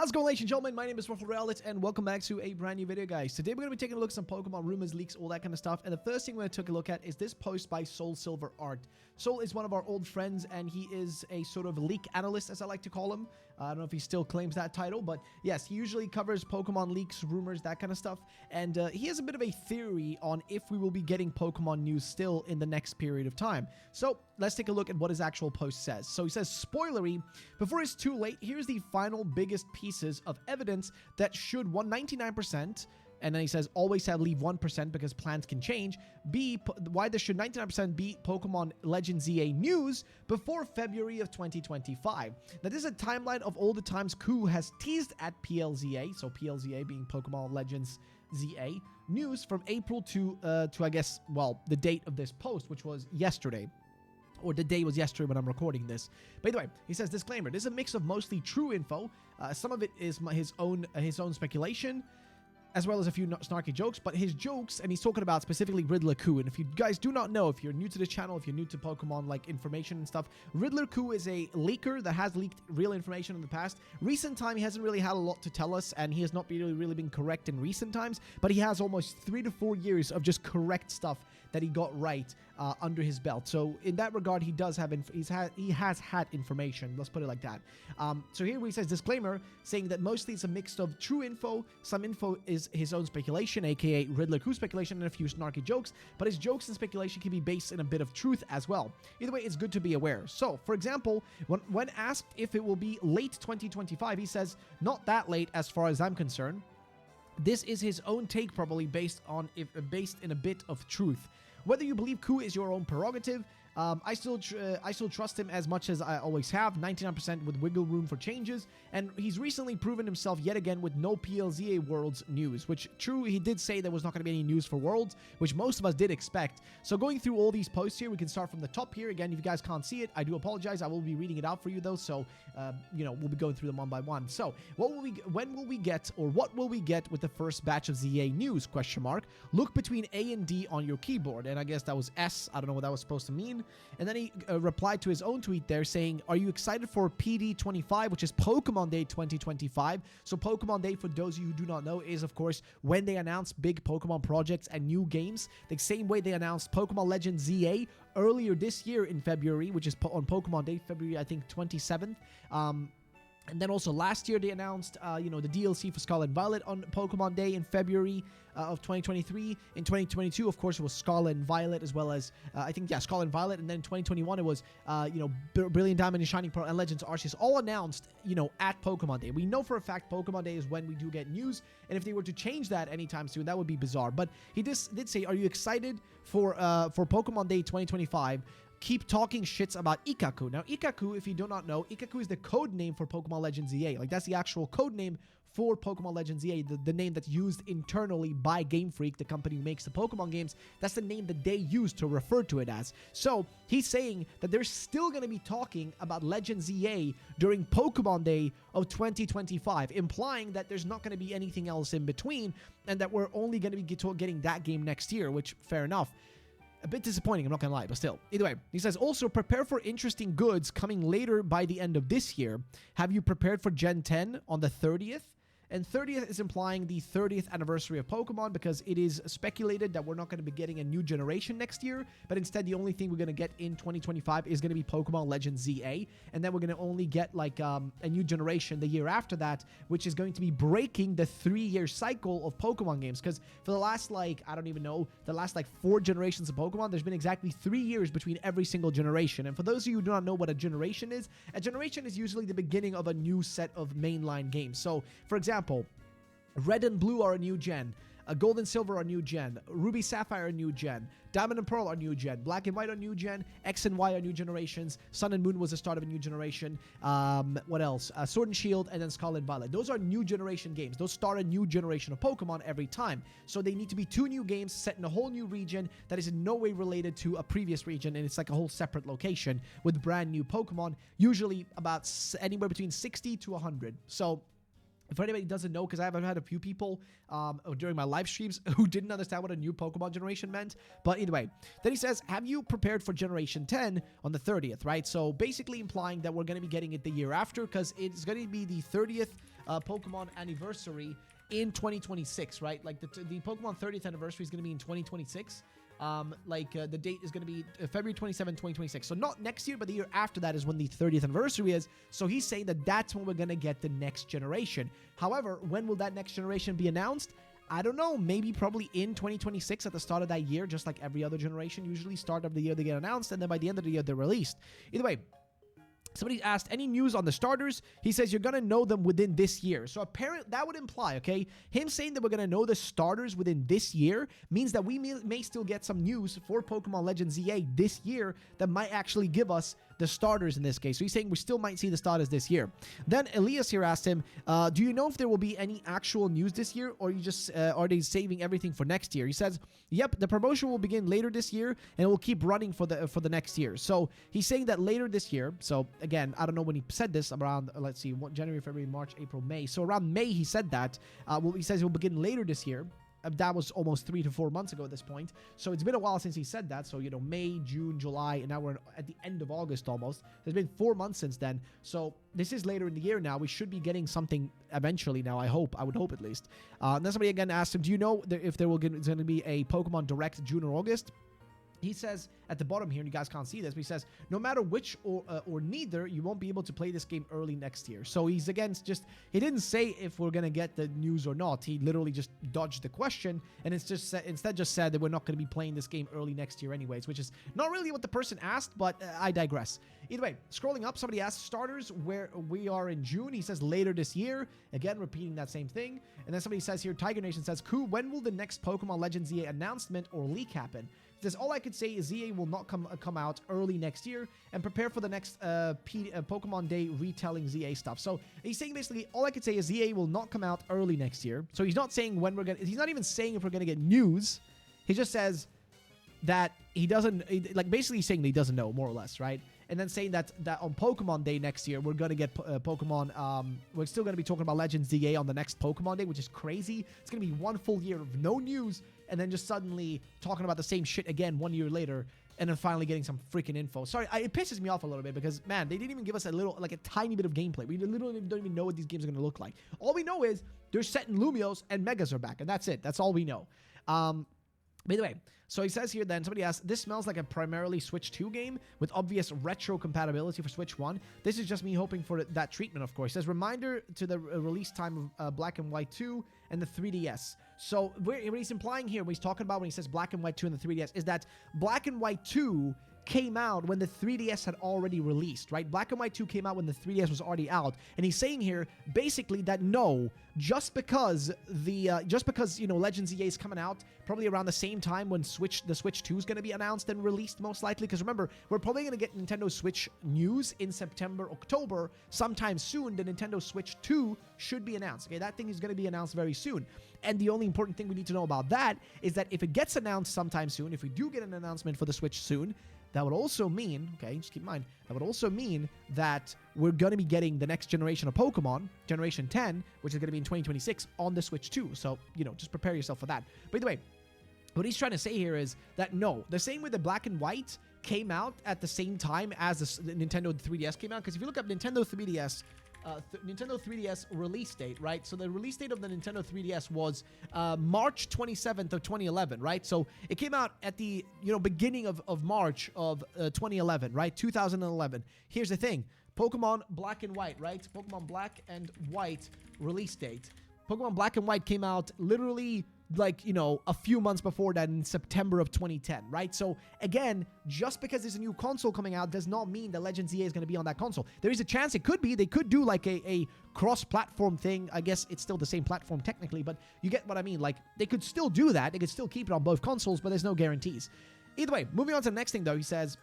How's it going, ladies and gentlemen? My name is Realit, and welcome back to a brand new video, guys. Today we're going to be taking a look at some Pokemon rumors, leaks, all that kind of stuff. And the first thing we're going to take a look at is this post by Soul Silver Art. Soul is one of our old friends, and he is a sort of leak analyst, as I like to call him. I don't know if he still claims that title, but yes, he usually covers Pokemon leaks, rumors, that kind of stuff. And he has a bit of a theory on if we will be getting Pokemon news still in the next period of time. So let's take a look at what his actual post says. So he says, spoilery, before it's too late, here's the final biggest pieces of evidence that should 199%, and then he says always have leave 1% because plans can change, be why there should 99% be Pokemon Legends ZA news before February of 2025. Now this is a timeline of all the times Ku has teased at PLZA, so PLZA being Pokemon Legends ZA news from April to I guess, well, the date of this post, which was yesterday. Or the day was yesterday when I'm recording this. By the way, he says, disclaimer, this is a mix of mostly true info. Some of it is his own speculation, as well as a few snarky jokes, but his jokes, and he's talking about specifically Riddler Ku. And if you guys do not know, if you're new to the channel, if you're new to Pokemon like information and stuff, Riddler Ku is a leaker that has leaked real information in the past. Recent time, he hasn't really had a lot to tell us, and he has not really been correct in recent times, but he has almost 3 to 4 years of just correct stuff that he got right under his belt. So in that regard, he does have he has had information. Let's put it like that. So here he says disclaimer, saying that mostly it's a mix of true info. Some info is his own speculation, aka Riddler Ku speculation, and a few snarky jokes. But his jokes and speculation can be based in a bit of truth as well. Either way, it's good to be aware. So, for example, when asked if it will be late 2025, he says not that late as far as I'm concerned. This is his own take, probably based in a bit of truth. Whether you believe Ku is your own prerogative, I still trust him as much as I always have, 99% with wiggle room for changes, and he's recently proven himself yet again with no PLZA Worlds news, which, true, he did say there was not going to be any news for Worlds, which most of us did expect. So going through all these posts here, we can start from the top here. Again, if you guys can't see it, I do apologize. I will be reading it out for you, though, so, we'll be going through them one by one. So, what will we get with the first batch of ZA news, question mark? Look between A and D on your keyboard, and I guess that was S. I don't know what that was supposed to mean. And then he replied to his own tweet there saying, are you excited for PD25, which is Pokemon Day 2025? So Pokemon Day, for those of you who do not know, is, of course, when they announce big Pokemon projects and new games. The same way they announced Pokemon Legends ZA earlier this year in February, which is on Pokemon Day, February, I think, 27th. And then also last year they announced, the DLC for Scarlet and Violet on Pokemon Day in February of 2023. In 2022, of course, it was Scarlet and Violet, as well as, Scarlet and Violet. And then in 2021, it was, Brilliant Diamond and Shining Pearl and Legends Arceus, all announced, at Pokemon Day. We know for a fact Pokemon Day is when we do get news. And if they were to change that anytime soon, that would be bizarre. But he did say, are you excited for Pokemon Day 2025? Keep talking shits about Ikaku. Now, Ikaku, if you do not know, Ikaku is the code name for Pokemon Legends ZA. Like, that's the actual code name for Pokemon Legends ZA, the name that's used internally by Game Freak, the company who makes the Pokemon games. That's the name that they use to refer to it as. So, he's saying that they're still going to be talking about Legends ZA during Pokemon Day of 2025, implying that there's not going to be anything else in between, and that we're only going to be getting that game next year, which, fair enough. A bit disappointing, I'm not gonna lie, but still. Either way, he says, also prepare for interesting goods coming later by the end of this year. Have you prepared for Gen 10 on the 30th? And 30th is implying the 30th anniversary of Pokemon, because it is speculated that we're not going to be getting a new generation next year, but instead the only thing we're going to get in 2025 is going to be Pokemon Legends ZA, and then we're going to only get like a new generation the year after that, which is going to be breaking the 3-year cycle of Pokemon games, because for the last, the last 4 generations of Pokemon, there's been exactly 3 years between every single generation. And for those of you who do not know what a generation is usually the beginning of a new set of mainline games. So, for example, Red and Blue are a new gen, Gold and Silver are new gen, Ruby Sapphire are new gen, Diamond and Pearl are new gen, Black and White are new gen, X and Y are new generations, Sun and Moon was the start of a new generation, what else? Sword and Shield, and then Scarlet and Violet. Those are new generation games. Those start a new generation of Pokemon every time. So they need to be 2 new games set in a whole new region that is in no way related to a previous region, and it's like a whole separate location with brand new Pokemon, usually about anywhere between 60 to 100. So, if anybody doesn't know, because I've had a few people during my live streams who didn't understand what a new Pokemon generation meant. But either way, then he says, have you prepared for Generation 10 on the 30th, right? So basically implying that we're going to be getting it the year after, because it's going to be the 30th Pokemon anniversary in 2026, right? Like the Pokemon 30th anniversary is going to be in 2026. The date is going to be February 27, 2026. So not next year, but the year after that is when the 30th anniversary is. So he's saying that that's when we're going to get the next generation. However, when will that next generation be announced? I don't know. Maybe probably in 2026 at the start of that year, just like every other generation. Usually start of the year they get announced, and then by the end of the year they're released. Either way, somebody asked, any news on the starters? He says you're going to know them within this year. So apparently that would imply, okay, him saying that we're going to know the starters within this year means that we may still get some news for Pokemon Legends ZA this year that might actually give us the starters in this case. So he's saying we still might see the starters this year. Then Elias here asked him, do you know if there will be any actual news this year, or you just are they saving everything for next year? He says, yep, the promotion will begin later this year and it will keep running for the next year. So he's saying that later this year. So again, I don't know when he said this, around, let's see, January, February, March, April, May. So around May he said that. He says it will begin later this year. That was almost 3 to 4 months ago at this point. So it's been a while since he said that. So, May, June, July, and now we're at the end of August almost. It's been 4 months since then. So this is later in the year now. We should be getting something eventually now, I hope. I would hope at least. And then somebody again asked him, do you know if there will going to be a Pokemon Direct June or August? He says at the bottom here, and you guys can't see this, but he says, no matter which or neither, you won't be able to play this game early next year. So he's he didn't say if we're going to get the news or not. He literally just dodged the question, and it's just instead just said that we're not going to be playing this game early next year anyways, which is not really what the person asked, but I digress. Either way, scrolling up, somebody asked starters where we are in June. He says later this year, again repeating that same thing. And then somebody says here, Tiger Nation says, Ku, when will the next Pokemon Legends ZA announcement or leak happen? He says, all I could say is ZA will not come out early next year, and prepare for the next Pokemon Day retelling ZA stuff. So he's saying basically, all I could say is ZA will not come out early next year. So he's not saying when he's not even saying if we're going to get news. He just says that he doesn't, basically saying that he doesn't know, more or less, right? And then saying that on Pokemon Day next year, we're going to get Pokemon, we're still going to be talking about Legends ZA on the next Pokemon Day, which is crazy. It's going to be 1 full year of no news, and then just suddenly talking about the same shit again 1 year later, and then finally getting some freaking info. Sorry, it pisses me off a little bit because, man, they didn't even give us a tiny bit of gameplay. We literally don't even know what these games are going to look like. All we know is they're set in Lumios and Megas are back, and that's it. That's all we know. By the way, so he says here then, somebody asked, this smells like a primarily Switch 2 game with obvious retro compatibility for Switch 1. This is just me hoping for that treatment, of course. It says, reminder to the release time of Black and White 2 and the 3DS. So what he's implying here, when he's talking about when he says Black and White 2 and the 3DS, is that Black and White 2 came out when the 3DS had already released, right? Black and White 2 came out when the 3DS was already out. And he's saying here, basically, that no, just because Legends ZA is coming out probably around the same time when the Switch 2 is going to be announced and released, most likely. Because remember, we're probably going to get Nintendo Switch news in September, October, sometime soon. The Nintendo Switch 2 should be announced. Okay, that thing is going to be announced very soon. And the only important thing we need to know about that is that if it gets announced sometime soon, if we do get an announcement for the Switch soon, that would also mean, okay, just keep in mind, that would also mean that we're going to be getting the next generation of Pokemon, Generation 10, which is going to be in 2026, on the Switch 2. So, just prepare yourself for that. By the way, what he's trying to say here is that no, the same way the Black and White came out at the same time as the Nintendo 3DS came out, because if you look up Nintendo 3DS release date, right? So the release date of the Nintendo 3DS was March 27th of 2011, right? So it came out at the beginning of March of 2011, right? 2011. Here's the thing: Pokemon Black and White, right? Pokemon Black and White release date. Pokemon Black and White came out literally a few months before that, in September of 2010, right? So again, just because there's a new console coming out does not mean that Legends ZA is going to be on that console. There is a chance it could be. They could do a cross-platform thing. I guess it's still the same platform technically, but you get what I mean. They could still do that. They could still keep it on both consoles, but there's no guarantees. Either way, moving on to the next thing though, he says,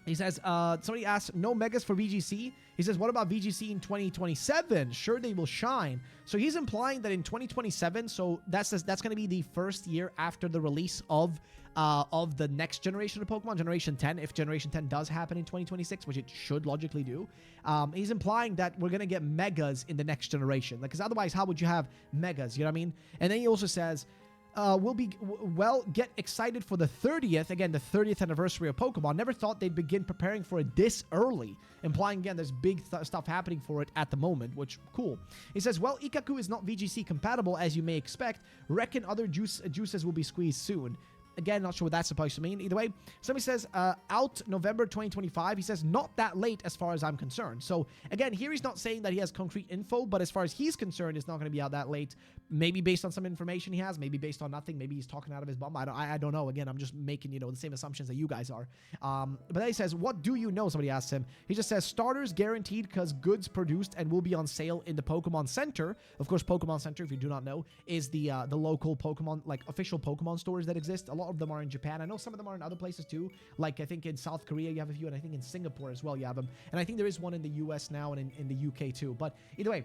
somebody asked, no Megas for VGC. He says, what about VGC in 2027? Sure, they will shine. So he's implying that in 2027, so that's going to be the first year after the release of the next generation of Pokemon, Generation 10, if Generation 10 does happen in 2026, which it should logically do. He's implying that we're going to get Megas in the next generation. Because otherwise, how would you have Megas? You know what I mean? And then he also says, will be, well, get excited for the 30th, again, the 30th anniversary of Pokemon. Never thought they'd begin preparing for it this early, implying, again, there's big stuff happening for it at the moment, which, cool. He says, well, Ikaku is not VGC compatible, as you may expect. Reckon other juices will be squeezed soon. Again, not sure what that's supposed to mean. Either way, somebody says, out November 2025. He says, not that late as far as I'm concerned. So, again, here he's not saying that he has concrete info, but as far as he's concerned, it's not going to be out that late. Maybe based on some information he has, maybe based on nothing. Maybe he's talking out of his bum. I don't know. Again, I'm just making, the same assumptions that you guys are. But then he says, what do you know? Somebody asks him. He just says, starters guaranteed because goods produced and will be on sale in the Pokemon Center. Of course, Pokemon Center, if you do not know, is the local Pokemon, like official Pokemon stores that exist. A lot of them are in Japan. I know some of them are in other places too. Like I think in South Korea you have a few, and I think in Singapore as well you have them. And I think there is one in the US now and in the UK too. But either way,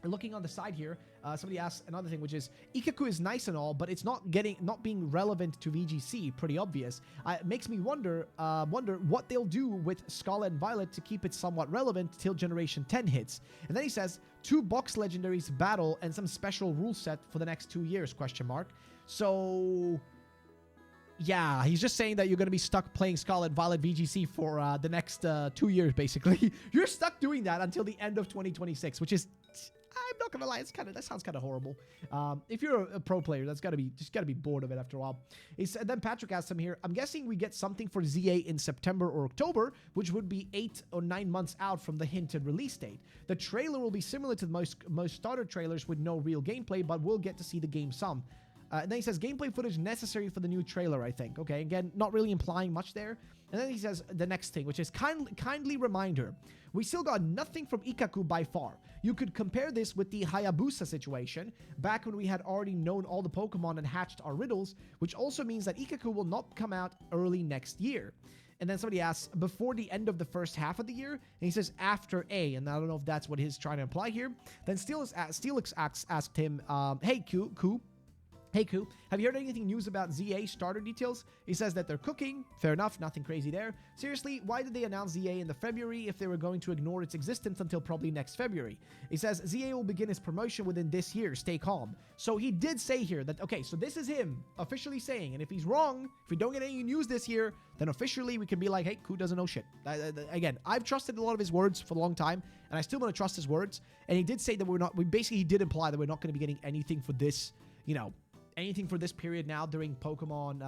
looking on the side here, somebody asks another thing, which is Ikaku is nice and all, but it's not being relevant to VGC. Pretty obvious. It makes me wonder what they'll do with Scarlet and Violet to keep it somewhat relevant till Generation 10 hits. And then he says 2 box legendaries battle and some special rule set for the next 2 years? ? So yeah, he's just saying that you're going to be stuck playing Scarlet Violet VGC for the next 2 years, basically. You're stuck doing that until the end of 2026, which is, I'm not gonna lie, that sounds kind of horrible. If you're a pro player, just gotta be bored of it after a while. Then Patrick asked him here, I'm guessing we get something for ZA in September or October, which would be 8 or 9 months out from the hinted release date. The trailer will be similar to the most starter trailers with no real gameplay, but we'll get to see the game some. And then he says, gameplay footage necessary for the new trailer, I think. Okay, again, not really implying much there. And then he says the next thing, which is kindly reminder. We still got nothing from Ikaku by far. You could compare this with the Hayabusa situation, back when we had already known all the Pokemon and hatched our riddles, which also means that Ikaku will not come out early next year. And then somebody asks, before the end of the first half of the year? And he says, after A. And I don't know if that's what he's trying to imply here. Then Steelix asked him, hey, Q. Hey, Ku, have you heard anything news about ZA starter details? He says that they're cooking. Fair enough, nothing crazy there. Seriously, why did they announce ZA in the February if they were going to ignore its existence until probably next February? He says ZA will begin its promotion within this year. Stay calm. So he did say here that, okay, so this is him officially saying, and if he's wrong, if we don't get any news this year, then officially we can be like, hey, Ku doesn't know shit. Again, I've trusted a lot of his words for a long time, and I still want to trust his words. And he did say that he did imply that we're not going to be getting anything for this, anything for this period now during Pokemon,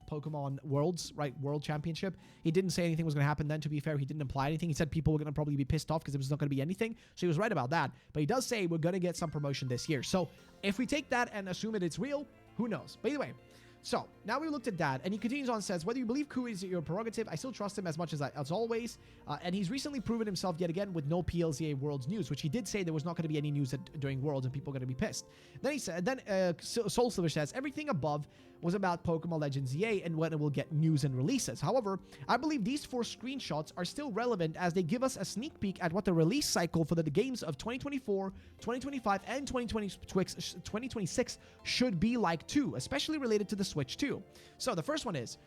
Pokemon Worlds, right? World Championship. He didn't say anything was going to happen then, to be fair. He didn't imply anything. He said people were going to probably be pissed off because there was not going to be anything. So he was right about that. But he does say we're going to get some promotion this year. So if we take that and assume that it's real, who knows? But either way, so now we looked at that, and he continues on and says, whether you believe Ku is your prerogative, I still trust him as much as always. And he's recently proven himself yet again with no PLZA Worlds news, which he did say there was not going to be any news during Worlds and people are going to be pissed. Then he said, Soul Silver says, everything above was about Pokemon Legends ZA and when it will get news and releases. However, I believe these 4 screenshots are still relevant as they give us a sneak peek at what the release cycle for the games of 2024, 2025, and 2026 should be like too, especially related to the Switch 2. So the first one is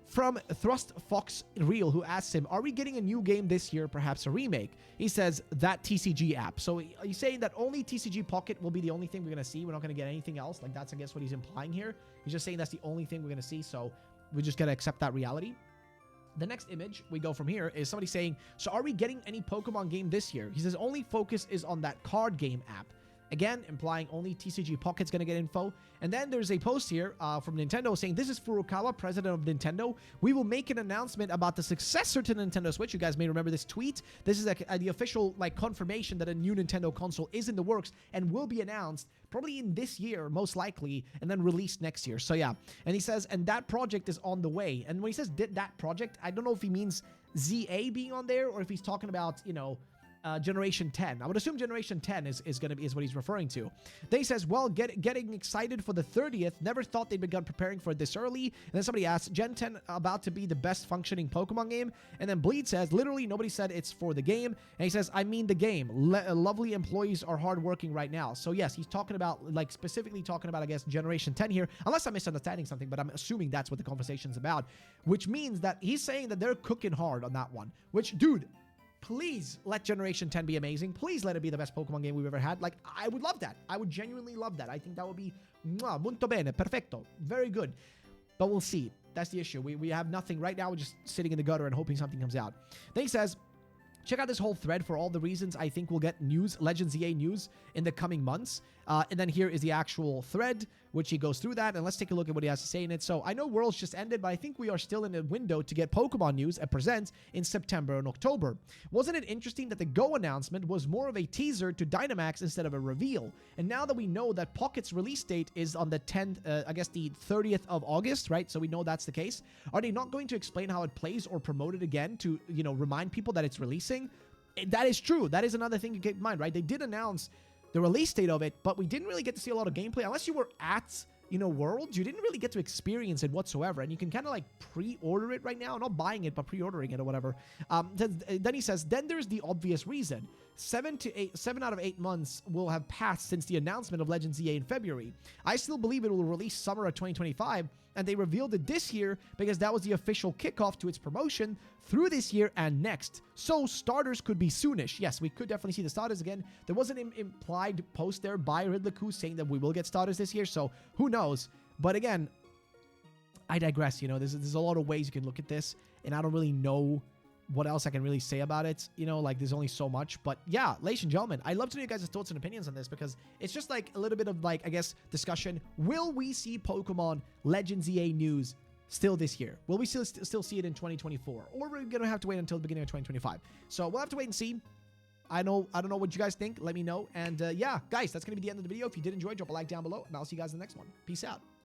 from Thrust Fox Real, who asks him, are we getting a new game this year, perhaps a remake? He says, that TCG app. So he's saying that only TCG Pocket will be the only thing we're going to see. We're not going to get anything else. Like, that's, I guess, what he's implying here. He's just saying that's the only thing we're going to see. So we just got to accept that reality. The next image we go from here is somebody saying, so are we getting any Pokemon game this year? He says, only focus is on that card game app. Again, implying only TCG Pocket's going to get info. And then there's a post here from Nintendo saying, this is Furukawa, president of Nintendo. We will make an announcement about the successor to Nintendo Switch. You guys may remember this tweet. This is the official confirmation that a new Nintendo console is in the works and will be announced probably in this year, most likely, and then released next year. So yeah. And he says, and that project is on the way. And when he says that project, I don't know if he means ZA being on there or if he's talking about, Generation 10. I would assume Generation 10 is what he's referring to. Then he says, well, getting excited for the 30th. Never thought they'd begun preparing for it this early. And then somebody asks, Gen 10 about to be the best functioning Pokemon game? And then Bleed says, literally nobody said it's for the game. And he says, I mean the game. Lovely employees are hardworking right now. So yes, he's talking about, specifically talking about, I guess, Generation 10 here. Unless I'm misunderstanding something, but I'm assuming that's what the conversation's about. Which means that he's saying that they're cooking hard on that one. Which, dude, please let Generation 10 be amazing. Please let it be the best Pokemon game we've ever had. Like, I would love that. I would genuinely love that. I think that would be molto bene, perfecto, very good. But we'll see. That's the issue. We have nothing right now. We're just sitting in the gutter and hoping something comes out. Then he says, check out this whole thread for all the reasons I think we'll get news, Legends ZA news in the coming months. And then here is the actual thread, which he goes through that. And let's take a look at what he has to say in it. So I know Worlds just ended, but I think we are still in a window to get Pokemon news at Presents in September and October. Wasn't it interesting that the Go announcement was more of a teaser to Dynamax instead of a reveal? And now that we know that Pocket's release date is on the 10th, I guess the 30th of August, right? So we know that's the case. Are they not going to explain how it plays or promote it again to, you know, remind people that it's releasing? That is true. That is another thing to keep in mind, right? They did announce the release date of it, but we didn't really get to see a lot of gameplay. Unless you were at, you know, Worlds, you didn't really get to experience it whatsoever. And you can kind of like pre-order it right now. Not buying it, but pre-ordering it or whatever. Then he says, then there's the obvious reason. 7 out of 8 months will have passed since the announcement of Legends ZA in February. I still believe it will release summer of 2025, and they revealed it this year because that was the official kickoff to its promotion through this year and next. So starters could be soonish. Yes, we could definitely see the starters again. There was an implied post there by Ridley saying that we will get starters this year, so who knows? But again, I digress. You know, there's a lot of ways you can look at this, and I don't really know what else I can really say about it. You know, like there's only so much. But yeah, ladies and gentlemen, I'd love to know your guys' thoughts and opinions on this, because it's just like a little bit of like, I guess, discussion. Will we see Pokemon Legends ZA news still this year? Will we still see it in 2024? Or we're going to have to wait until the beginning of 2025? So we'll have to wait and see. I don't know what you guys think. Let me know. And yeah, guys, that's going to be the end of the video. If you did enjoy, drop a like down below, and I'll see you guys in the next one. Peace out.